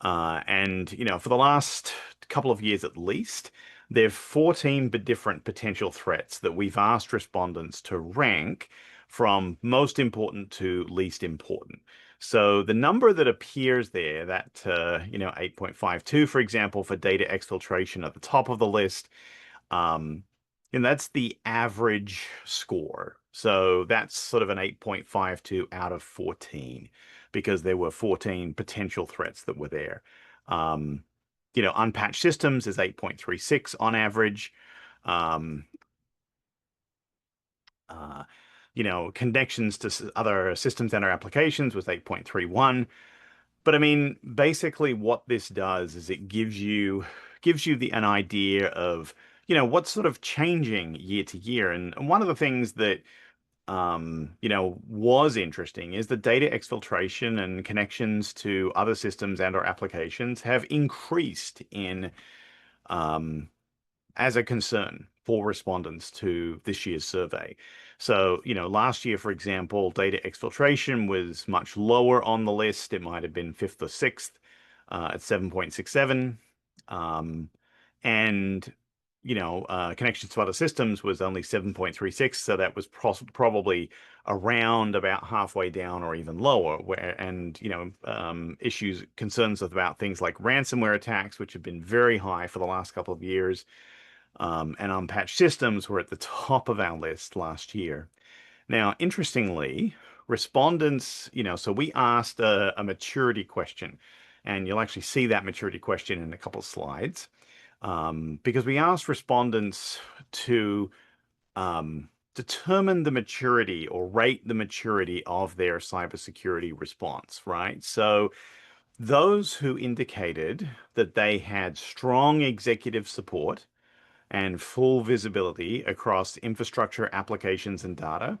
And, for the last couple of years at least, there are 14 different potential threats that we've asked respondents to rank from most important to least important. So the number that appears there, that, 8.52, for example, for data exfiltration at the top of the list, um, and that's the average score. So that's sort of an 8.52 out of 14 because there were 14 potential threats that were there. Um, Unpatched systems is 8.36 on average. Um, uh, Connections to other systems and our applications was 8.31. But I mean, basically what this does is it gives you an idea of, what's sort of changing year to year. And one of the things that was interesting is the data exfiltration and connections to other systems and or applications have increased in um, as a concern for respondents to this year's survey. So, last year, for example, data exfiltration was much lower on the list. It might have been fifth or sixth at 7.67. Um, and, connections to other systems was only 7.36. So that was probably around about halfway down or even lower. Issues, concerns about things like ransomware attacks, which have been very high for the last couple of years, and unpatched systems were at the top of our list last year. Now, interestingly, respondents, so we asked a maturity question, and you'll actually see that maturity question in a couple of slides, because we asked respondents to determine the maturity or rate the maturity of their cybersecurity response, right? So those who indicated that they had strong executive support and full visibility across infrastructure, applications, and data.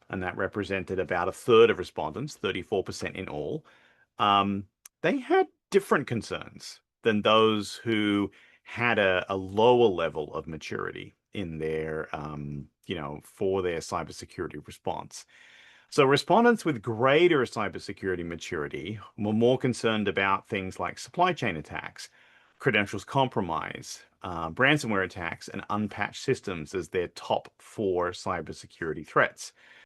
And that represented about a third of respondents, 34% in all. Um, they had different concerns than those who had a lower level of maturity in their, for their cybersecurity response. So respondents with greater cybersecurity maturity were more concerned about things like supply chain attacks, credentials compromise, ransomware attacks, and unpatched systems as their top four cybersecurity threats.